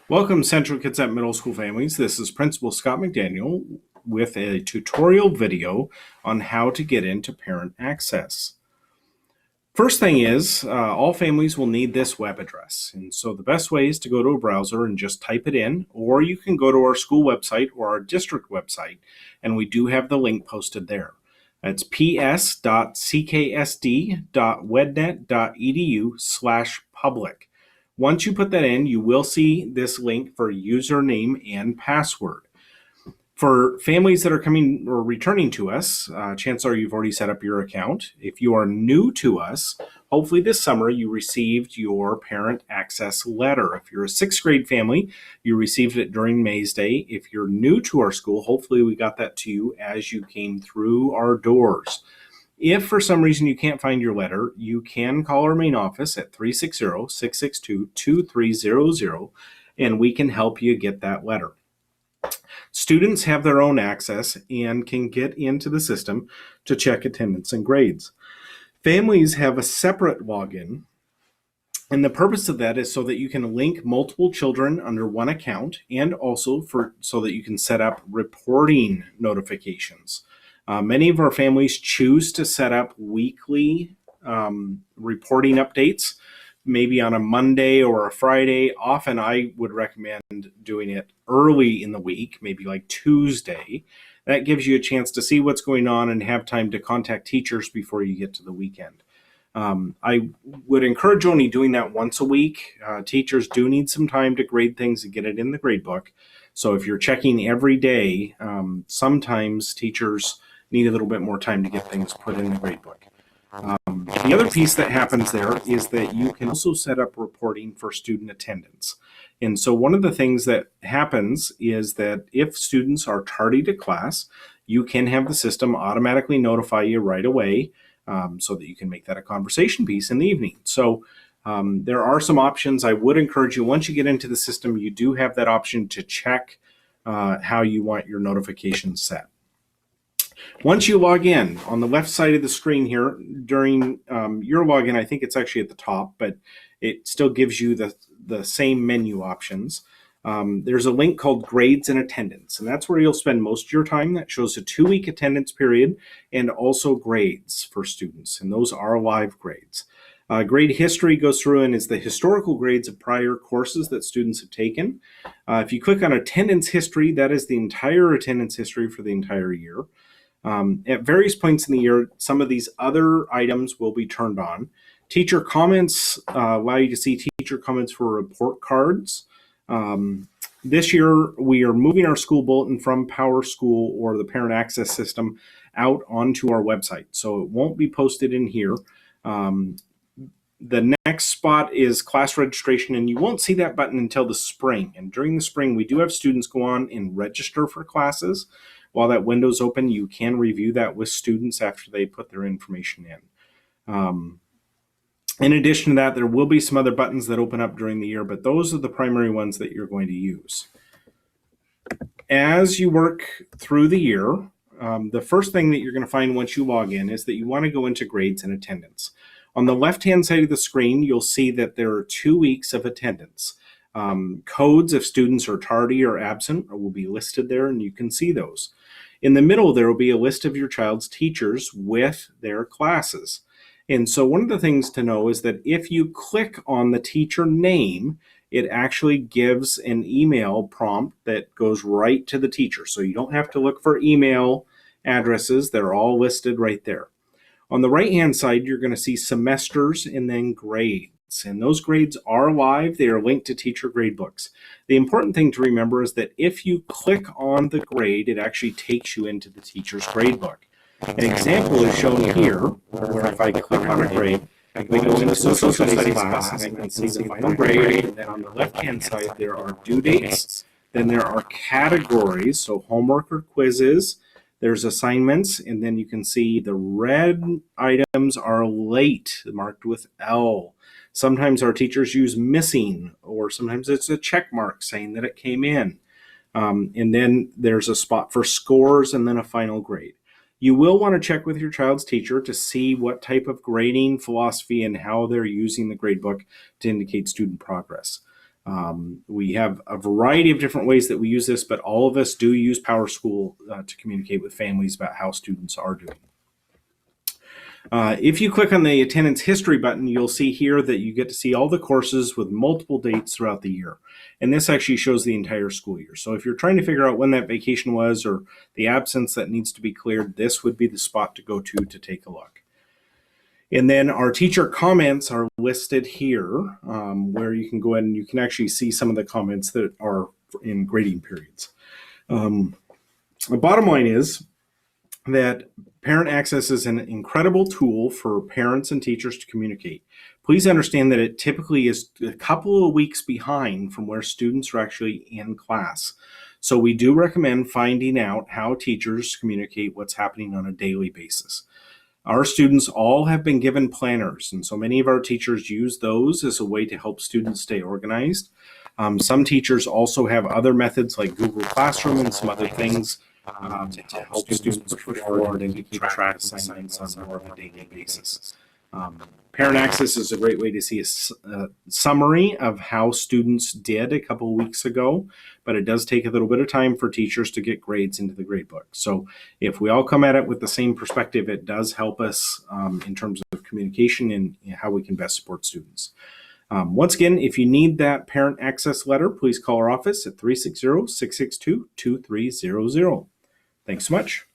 Welcome, Central Kitsap Middle School families. This is Principal Scott McDaniel with a tutorial video on how to get into Parent Access. First thing is, all families will need this web address. And so the best way is to go to a browser and just type it in, or you can go to our school website or our district website, and we do have the link posted there. It's ps.cksd.wednet.edu/public. Once you put that in, you will see this link for username and password. For families that are coming or returning to us, chances are you've already set up your account. If you are new to us, hopefully this summer you received your Parent Access letter. If you're a 6th grade family, you received it during May's Day. If you're new to our school, hopefully we got that to you as you came through our doors. If for some reason you can't find your letter, you can call our main office at 360-662-2300, and we can help you get that letter. Students have their own access and can get into the system to check attendance and grades. Families have a separate login, and the purpose of that is so that you can link multiple children under one account, and also so that you can set up reporting notifications. Many of our families choose to set up weekly reporting updates, maybe on a Monday or a Friday. Often I would recommend doing it early in the week, maybe like Tuesday. That gives you a chance to see what's going on and have time to contact teachers before you get to the weekend. I would encourage only doing that once a week. Teachers do need some time to grade things and get it in the grade book. So if you're checking every day, sometimes teachers need a little bit more time to get things put in the grade book. The other piece that happens there is that you can also set up reporting for student attendance. And so one of the things that happens is that if students are tardy to class, you can have the system automatically notify you right away, so that you can make that a conversation piece in the evening. So there are some options. I would encourage you, once you get into the system, you do have that option to check how you want your notifications set. Once you log in, on the left side of the screen here, during your login, I think it's actually at the top, but it still gives you the same menu options. There's a link called Grades and Attendance, and that's where you'll spend most of your time. That shows a 2-week attendance period and also grades for students, and those are live grades. Grade history goes through and is the historical grades of prior courses that students have taken. If you click on attendance history, that is the entire attendance history for the entire year. At various points in the year, some of these other items will be turned on. Teacher comments allow you to see teacher comments for report cards. This year, we are moving our school bulletin from Power School or the Parent Access system out onto our website, so it won't be posted in here. The next spot is class registration, and you won't see that button until the spring. And during the spring, we do have students go on and register for classes. While that window's open, you can review that with students after they put their information in. In addition to that, there will be some other buttons that open up during the year, but those are the primary ones that you're going to use. As you work through the year, the first thing that you're going to find once you log in is that you want to go into grades and attendance. On the left-hand side of the screen, you'll see that there are 2 weeks of attendance. Codes, if students are tardy or absent, will be listed there, and you can see those. In the middle, there will be a list of your child's teachers with their classes. And so one of the things to know is that if you click on the teacher name, it actually gives an email prompt that goes right to the teacher. So you don't have to look for email addresses. They're all listed right there. On the right-hand side, you're going to see semesters and then grades. And those grades are live. They are linked to teacher grade books. The important thing to remember is that if you click on the grade, it actually takes you into the teacher's grade book. An example is shown here, where if I click on a grade, I go into the social studies class, and I can see the final grade, and then on the left-hand side, there are due dates, then there are categories, so homework or quizzes, there's assignments, and then you can see the red items are late, marked with L. Sometimes our teachers use missing, or sometimes it's a check mark saying that it came in. And then there's a spot for scores and then a final grade. You will want to check with your child's teacher to see what type of grading philosophy and how they're using the gradebook to indicate student progress. We have a variety of different ways that we use this, but all of us do use PowerSchool to communicate with families about how students are doing. If you click on the attendance history button, you'll see here that you get to see all the courses with multiple dates throughout the year. And this actually shows the entire school year. So if you're trying to figure out when that vacation was or the absence that needs to be cleared, this would be the spot to go to take a look. And then our teacher comments are listed here, where you can go ahead and you can actually see some of the comments that are in grading periods. The bottom line is that Parent Access is an incredible tool for parents and teachers to communicate. Please understand that it typically is a couple of weeks behind from where students are actually in class. So we do recommend finding out how teachers communicate what's happening on a daily basis. Our students all have been given planners, and so many of our teachers use those as a way to help students stay organized. Some teachers also have other methods like Google Classroom and some other things to help students push forward and keep track of assignments on more of a daily basis. Parent Access is a great way to see a summary of how students did a couple of weeks ago, but it does take a little bit of time for teachers to get grades into the gradebook. So if we all come at it with the same perspective, it does help us in terms of communication and how we can best support students. Once again, if you need that Parent Access letter, please call our office at 360-662-2300. Thanks so much.